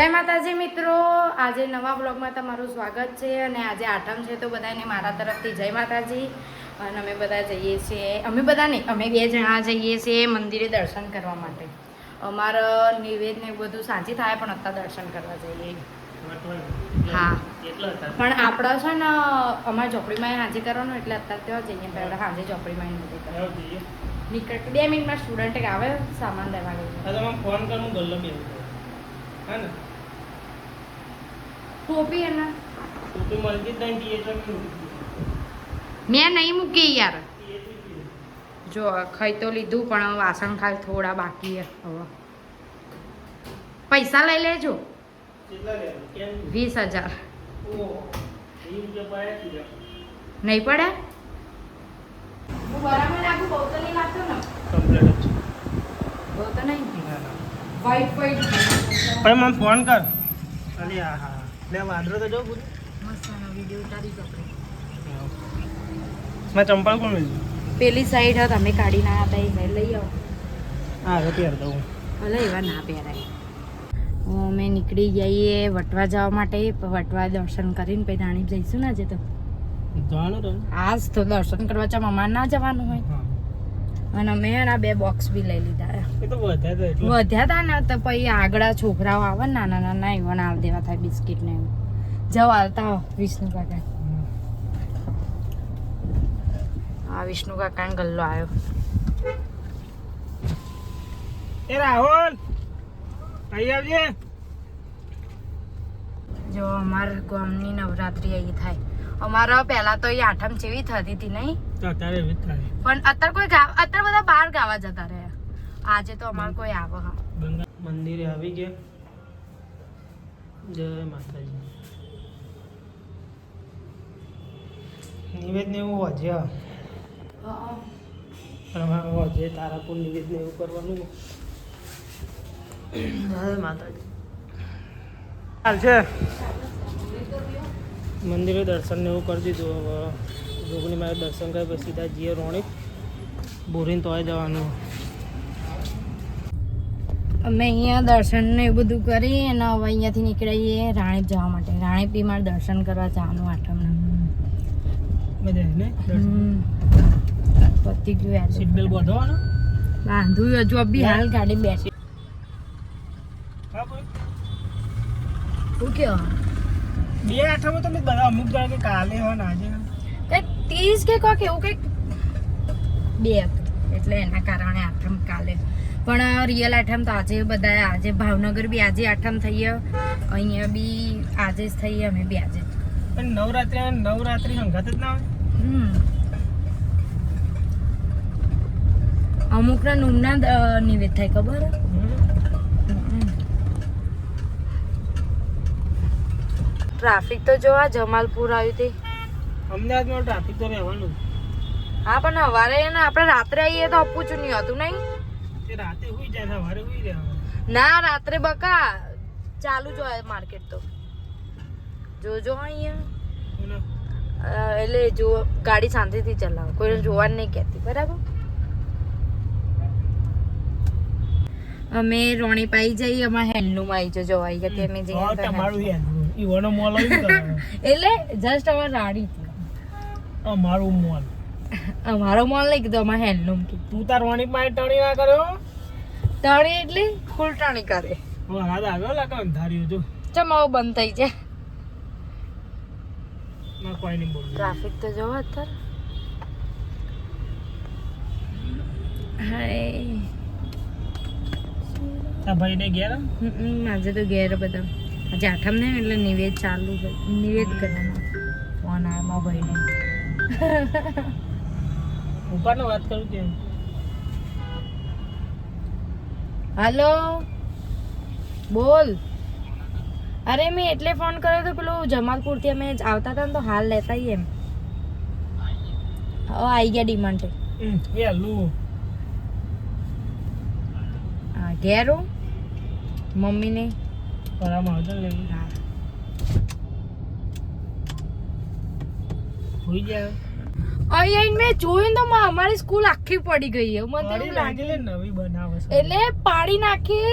જય માતાજી મિત્રો, આજે નવા બ્લોગમાં તમારું સ્વાગત છે અને આજે આઠમ છે તો બધાને મારા તરફથી જય માતાજી. અને અમે બધા જઈએ છીએ, અમે બધા નહીં, અમે 2 જણા જઈએ છીએ મંદિરે દર્શન કરવા માટે. અમારા નિવેદ ને બધું સાંજે થાય પણ અત્યારે દર્શન કરવા જઈએ. હા, પણ આપણે છે ને અમારા ચોપડીમાં સાંજે કરવાનું એટલે અત્યારે ત્યાં જઈએ. પહેલાં સાંજે ચોપડીમાં નીકળ 2 મિનિટમાં સ્ટુડન્ટ આવે સામાન લેવા ગઈ. ફોન કર, હું ગલ્લો બેન હા ને ટોપી એના ટોપી મળતી જ નહીં. મેં નહીં મૂકી યાર. જો ખાઈ તો લીધું પણ વાસણ ખાલી થોડા બાકી હવે. પૈસા લઈ લેજો. 20,000 નહીં પડે. હું બરાબર લાગુ? બહુ તો નહીં લાગતો ને? કમ્પ્લીટ જ બહુ તો નહીં. વ્હાઈટ ભાઈ મને ફોન કર. અરે હા હા લે વાદરો તો જો પૂરી મસ્તનો વિડિયો ઉતારી દો. મેં ચંપલ કોણ લીધું? પેલી સાઈડ તમે કાઢી ના હતા એ લઈ આવો. હા હવે પહેરતો હું. ભલે એવા ના પહેરાય. અમે નીકળી જઈએ વટવા જવા માટે. વટવા દર્શન કરીને પછી રાણી જઈશું ને આજે તો. જવાનું તો આજ તો દર્શન કરવા ચા મમ્મા ના જવાનું હોય. અને અમે એના 2 બોક્સ બી લઈ લીધા. એ તો વધ્યા હતા ને તો પછી આગળ છોકરાઓ આવે ને નાના નાના એવા આલ દેવા થાય બિસ્કિટ ને એવું. જવા આવતા વિષ્ણુ કાકા. આ વિષ્ણુ કાકાનો ગલ્લો આવ્યો. એ રાહુલ અહીં આવજે. જો અમારા ગામની નવરાત્રી અહીં થાય. અમારા પહેલા તો એ આઠમ જેવી થતી હતી નહીં, અત્યારે એવી જ થાય. પણ અત્યારે કોઈ અત્યારે બધા બહાર ગાવા જતા રહ્યા. આજે તો અમારે કોઈ આવે. હા, મંદિરે આવી ગયા. જય માતાજી. નિવેદ ને એવું વધ્યા વધે તારાપુર નિવેદ ને એવું કરવાનું. જય માતાજી. ચાલ છે મંદિરે દર્શન ને એવું કરી દીધું. હવે જોગણી મારે દર્શન કરી પછી સીધા જઈએ રોણિક બોરીને તોય જવાનું. અમે અહીંયા દર્શન ને એવું બધું કરી અને હવે અહીંયાથી નીકળીએ રાણીપ જવા માટે. રાણીપી મારે દર્શન કરવા જવાનું આઠમના. પતી ગયું. સીટ બેલ્ટ બાંધવાનું બાંધું હજુ બી હાલ ગાડી બેસી. શું કયો? 2 આઠમાં તમે બધા અમુક જણા કે કાલે હોય ને આજે કંઈક 30 કે કોક એવું કંઈક 2 એટલે એના કારણે આઠમ કાલે. પણ રિયલ આઠમ તો આજે બધા. આજે ભાવનગર બી આજે આઠમ થઈએ, અહીંયા બી આજે જ થઈએ, અમે બી આજે. પણ નવરાત્રી સંઘાત જ ના હોય. અમુકના નુમના નિવેદ થાય ખબર. ટ્રાફિક તો જોવા જમાલપુર આવ્યું તે. અમદાવાદમાં ટ્રાફિક તો રહેવાનું. હા પણ સવારે ને આપણે રાત્રે આવીએ તો અપૂચું નહીં હતું નહીં. તે રાતે હુઈ જાય, સવારે હુઈ રહેવાનું. ના રાત્રે બકા ચાલુ જ હોય માર્કેટ તો. જોજો અહીંયા એટલે જો ગાડી શાંતિથી ચલાવો, કોઈને જોવાનું નહીં કહેતી. બરાબર. અમે રોણી પાઈ જઈએ. અમારે હેન્ડલૂમ આવી જજો આવી ગયા અમે જઈએ એટલે જસ્ટ અમારે રાણી અમારું મોલ. અમારો મોલ નહીં કીધું, અમારે હેન્ડલૂમ કીધું. તું તાર રોણી માં ટણી ના કર્યો. ટણી એટલે ફૂલ ટણી કરે. વરાદ આવ્યો લાગે અંધાર્યું જો. ચમાવો બંધ થઈ જાય. ના કોઈ નહીં બોલ. ટ્રાફિક તો જોવો અત્યારે. હાય આ ભાઈ ને ઘેર આજે તો ઘેર બધા. આજે આઠમ ને એટલે નિવેદ ચાલુ. નિવેદ કરવાનું. ફોન આવ્યો મારા ભાઈને. ઉપરનો વાત કરું કે હાલો બોલ. અરે મેં એટલે ફોન કર્યો તો પેલું જમાલપુરથી અમે આવતા હતા ને તો હાલ લેતા આવીએ એમ. આવી ગયા ડિમાન્ડ. એ હલું હા ઘેર હું મમ્મીને બરાબર આવતો ને. હા હોઈ જાય. અહીંયા મેં જોયું તો અમારી સ્કૂલ આખી પડી ગઈ. મને તો એવું લાગે નવી બનાવે એટલે પાડી નાખી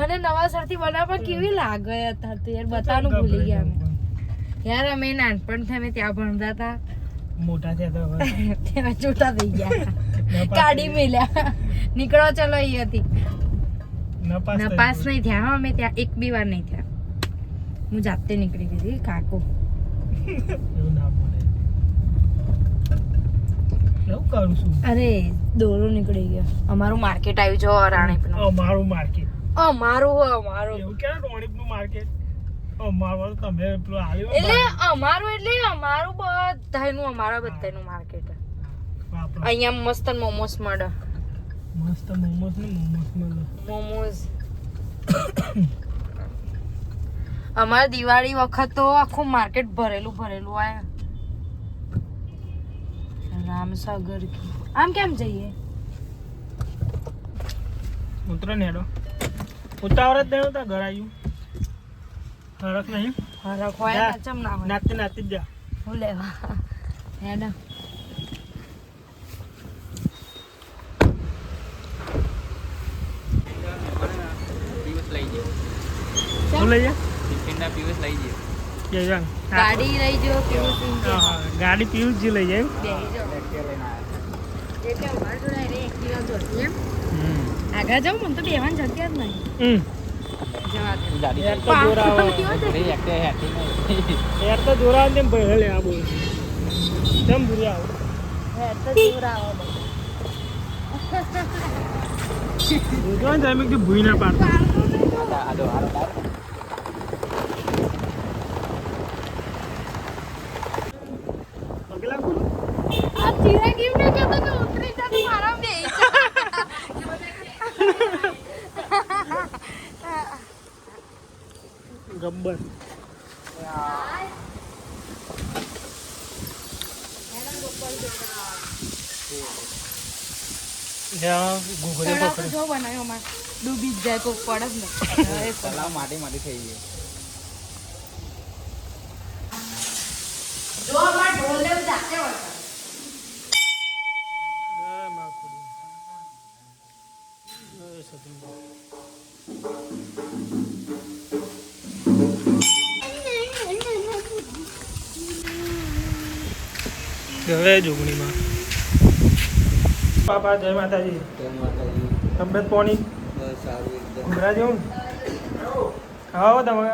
અને નવાસરથી બનાવવા કેવી લાગે હતા તો યાર બતાવવાનું ભૂલી ગયા અમે યાર અમે નાનપણથી અમે ત્યાં ભણતા હતા મોટા થયા તો હવે ત્યાં છૂટા થઈ ગયા કાઢી મેલ્યા નીકળો ચલો એ હતી નપાસ નહીં થયા હા અમે ત્યાં એક બી વાર નહીં થયા હું જાતે નીકળી ગઈ હતી કાકો એવું ના બોલે એવું કરું છું અરે દોરો નીકળી ગયો અમારું માર્કેટ આવ્યું જો રાણીપનું અમારું માર્કેટ અમારું એવું કે રોણિકનું માર્કેટ અમારું તમે પેલું આવ્યો એટલે અમારું બધાનું માર્કેટ અહીંયા મસ્ત મોમોસ મળે મસ્ત મોમોસ ને મોમોસ મળે મોમોસ અમારે દિવાળી વખત તો આખું માર્કેટ ભરેલું આયા રામસાગર કી આમ કેમ જઈએ ઉતરો નેડો ઉતાવળ જ નહીં ઘર આવ્યું હરખ નહીં હરખ હોય ને ચમ ના હોય નાતી જ જા હું લેવા હેડા શું લઈ જા ગાડી લઈ જો ગાડી પિયુષજી લઈ જાય આગળ જાઉં મને તો બેવાની જગ્યા જ નહીં જવા દે યાર તો જોરા તેમ ભલે આ બોલ કેમ ભૂરી આવો તમે કે ભૂઈ ના પાડતો ગબ્બર જો બનાવ્યો માં ડૂબી જ જાય તો પડે ને તલાવ માટી થઈ ગઈ જો અમાર ઢોલ લેવ જાતે હોય હવે જોગણીમાં પાપા જય માતાજી તબિયત પોણી ઘૂઘરા જેવું ખાઓ તમે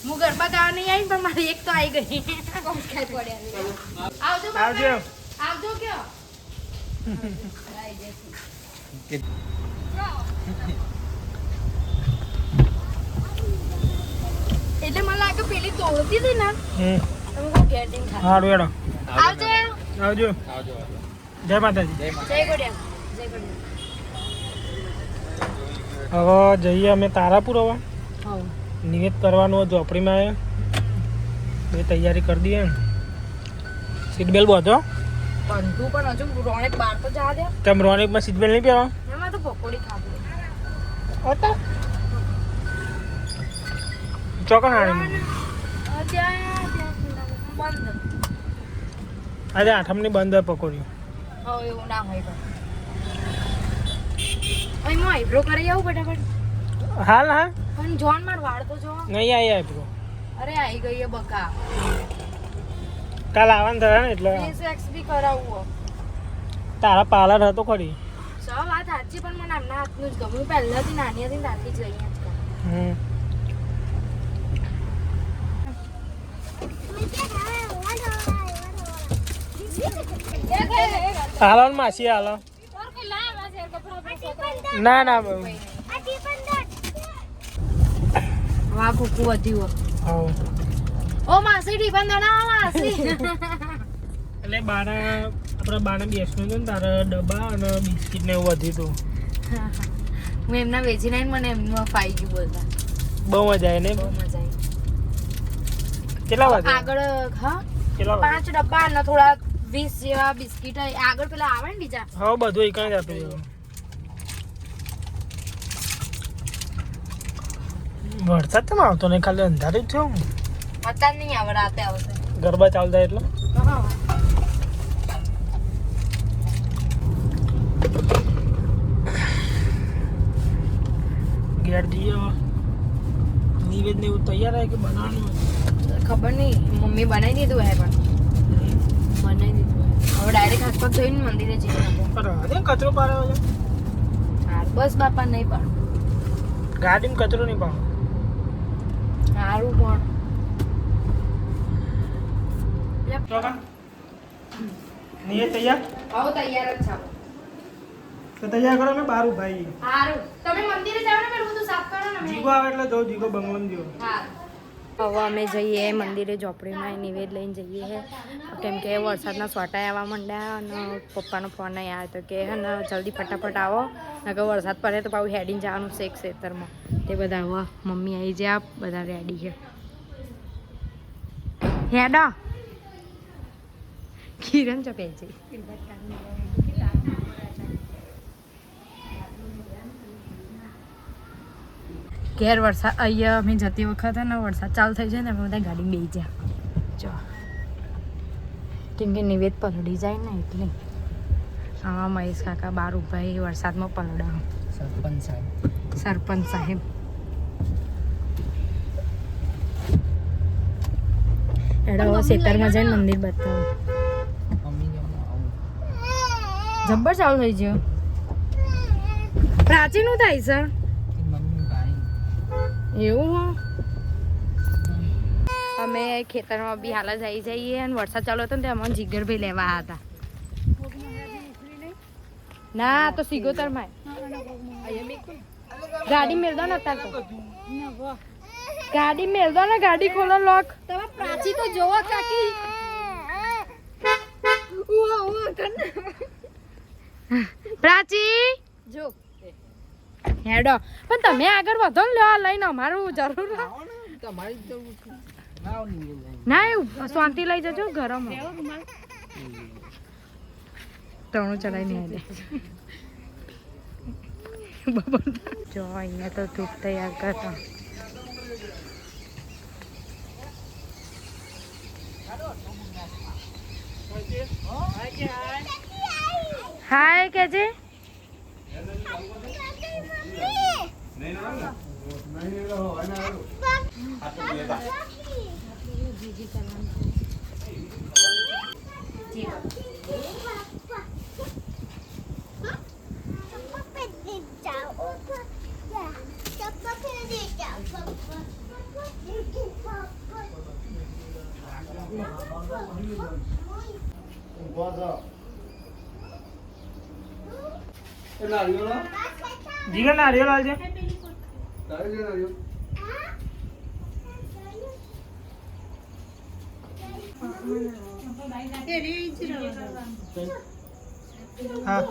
હું ગરબા ગાવા નહીં આવી પણ મારી એક તો આવી ગઈ આવજો આવજો કયો એટલે મને લાગે પેલી તોડતી હતી ને તમે કોઈ ગેટિંગ થાય હારું હેડો આવજો આવજો જય માતાજી જય ગોડિયા જય ગોડિયા હવે જઈએ અમે તારાપુર હવે હા નિવેદ કરવાનું ઝોપડીમાં એ તૈયારી કરી દઈએ સીટ બેલ્ટ બાંધો પણ તું પણ હજુ રોણક બહાર તો જા દે તેમ રોનિકમાં સીટ બેલ્ટ નહીં પહેરવા એમાં તો પકોડી ખાવી હતા ચોકન હાણી બંધ આજે આઠમની બંધ હોય પકોડીઓ હવે એવું ના હોય પણ અહીં હું આઈબ્રો કરી આવું ફટાફટ હાલ હા પણ જોન માર વાળ તો જો નહીં આવી બ્રો અરે આવી ગઈ એ બકા કાલ આવવાનું થયા ને એટલે ફેસ બી કરાવવું તારા પાર્લર હતો ખરી સૌ વાત સાચી પણ મને આમના હાથનું જ ગમ્યું પહેલાથી નાની હતી ત્યાંથી જ અહીંયા જ હાલો ને માસી હાલો ના ના વાહ કુકુ વધ્યું ઓ માસી ટીફન દોના માસી એટલે બારા આપણા બાને બેસનું હતું ને તારે ડબ્બા અને બિસ્કિટ ને એવું વધ્યું હતું હું એમના વેચી નાઈને મને એમનું ફાઈ ગયું બોલતા બહુ મજા આવી ને બહુ મજા આવી કેટલા વાગે આગળ હા કેટલા વાગે 5 ડબ્બા અને થોડા 20 જેવા બિસ્કિટ આગળ પેલા આવે ને બીજા. હા બધું એક જ આપી દેવું. વરસાદ કેમ આવતો નહીં, ખાલી અંધારું જ થયું. અત્યારે નહીં આવે, રાતે આવશે. ગરબા ચાલતા એટલે હા. ઘેર જઈએ હવે. નિવેદ ને એવું તૈયાર હોય કે બનાવવાનું હોય? ખબર નહીં, મમ્મી બનાવી દીધું હે પણ બનાવી દીધું હવે ડાયરેક્ટ હાથ પગ ધોઈને મંદિરે જઈએ. અરે કચરો પાડ્યો છે. હા બસ બાપા નહીં પણ ગાડીમાં કચરો નહીં પાડો. સારું પણ નિયત તૈયાર? આવો તૈયાર જ છો. તો તૈયાર કરો ને બારું ભાઈ. સારું તમે મંદિરે જાવ ને પેલું બધું સાફ કરો ને અમે. જીગો આવે એટલે જો જીગો બંગલોમાં જો. હા હવે અમે જઈએ મંદિરે, ઝોપડીમાં નિવેદ લઈને જઈએ છે કેમ કે વરસાદના સોટા આવવા માંડ્યા અને પપ્પાનો ફોન નહીં આવ્યો તો કે હે ને જલ્દી ફટાફટ આવો નકર વરસાદ પડે તો પાછું હેડીને જવાનું છે ખેતરમાં. તે બધા હવે મમ્મી આવી જાય, બધા રેડી છે. હેડા કિરણ ચપે છે. ઘેર વરસાદ અહીંયા અમે જતી વખતે ને વરસાદ ચાલુ થઈ જાય ને અમે બધા ગાડી બેસી ગયા જો કેમ કે નિવેદ પલળી જાય ને એટલે. હા મહેશ કાકા બાર ઉભા વરસાદમાં પલડા. સરપંચ સાહેબ એડા ખેતરમાં જઈને મંદિર બતાવો. જબ્બર ચાલુ થઈ ગયો. પ્રાચીનું થાય સર એવું હો. અમે ખેતરમાં બી હાલ જ આવી જઈએ અને વરસાદ ચાલુ હતો ને તે અમને જીગરભાઈ લેવા આવ્યા હતા. ના તો સિગોતરમાં ગાડી મેળ દો ને અત્યારે તો ગાડી મેળ દો ને, ગાડી ખોલો લોક. તમે પ્રાચી તો જોવો કાકી. પ્રાચી જો હેડો પણ તમે આગળ વધો ને લ્યો લઈને અમારું જરૂર ના એવું શાંતિ લઈ જજો ઘરમાં. ત્રણું ચલાવીને હેડે જો અહીંયા તો ધૂપ તૈયાર કરતા. હાય કેજે જીગર નારિયેળ આવજે. હા